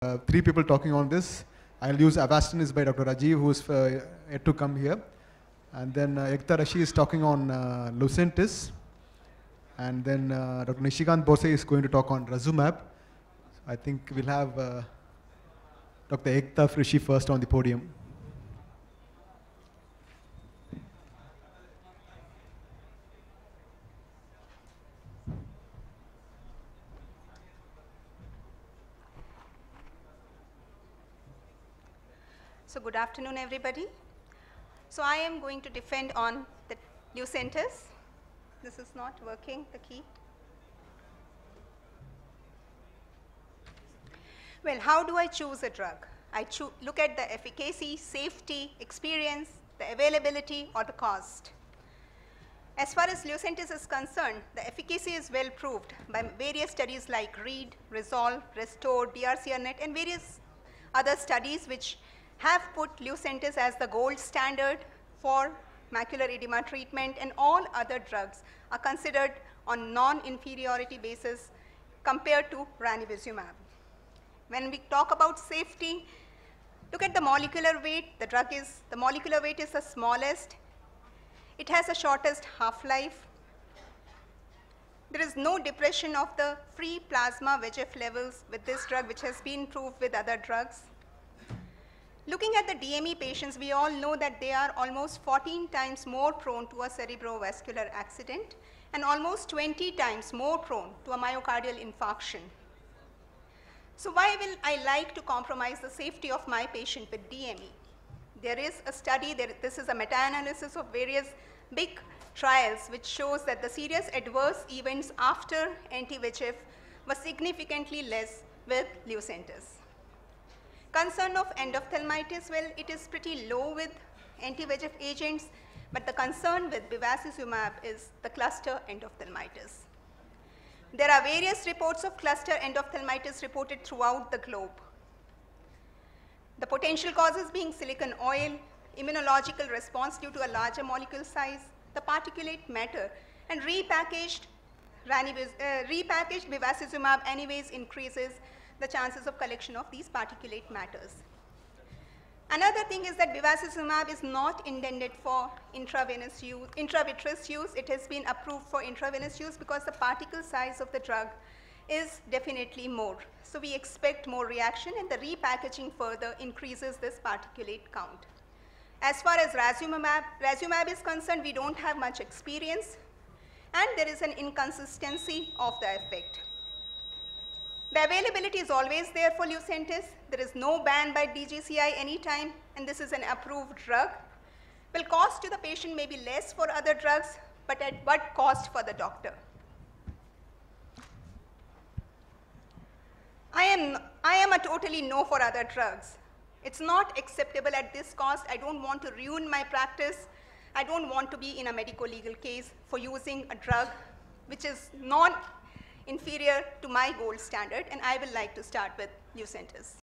Three people talking on this. I'll use Avastin by Dr. Rajiv, who's yet to come here. And then Ekta Rishi is talking on Lucentis. And then Dr. Nishikant Bose is going to talk on Razumab. I think we'll have Dr. Ekta Rishi first on the podium. So good afternoon, everybody. So I am going to defend on the Lucentis. This is not working, the key. Well, how do I choose a drug? I look at the efficacy, safety, experience, the availability, or the cost. As far as Lucentis is concerned, the efficacy is well proved by various studies like READ, RESOLVE, RESTORE, DRCRnet, and various other studies which have put Lucentis as the gold standard for macular edema treatment, and all other drugs are considered on non-inferiority basis compared to ranibizumab. When we talk about safety, look at the molecular weight. The molecular weight is the smallest. It has the shortest half-life. There is no depression of the free plasma VEGF levels with this drug, which has been proved with other drugs. Looking at the DME patients, we all know that they are almost 14 times more prone to a cerebrovascular accident and almost 20 times more prone to a myocardial infarction. So why will I like to compromise the safety of my patient with DME? There is a study, this is a meta-analysis of various big trials which shows that the serious adverse events after anti-VEGF was significantly less with Lucentis. Concern of endophthalmitis, well, it is pretty low with anti-VEGF agents, but the concern with bevacizumab is the cluster endophthalmitis. There are various reports of cluster endophthalmitis reported throughout the globe. The potential causes being silicon oil, immunological response due to a larger molecule size, the particulate matter, and repackaged bevacizumab anyways increases the chances of collection of these particulate matters. Another thing is that bevacizumab is not intended for intravitreal use. It has been approved for intravenous use because the particle size of the drug is definitely more. So we expect more reaction, and the repackaging further increases this particulate count. As far as Razumab is concerned, we don't have much experience, and there is an inconsistency of the effect. The availability is always there for Lucentis. There is no ban by DGCI anytime, and this is an approved drug. Well, cost to the patient may be less for other drugs, but at what cost for the doctor? I am a totally no for other drugs. It's not acceptable at this cost. I don't want to ruin my practice. I don't want to be in a medico-legal case for using a drug which is not inferior to my gold standard, and I will like to start with Lucentis.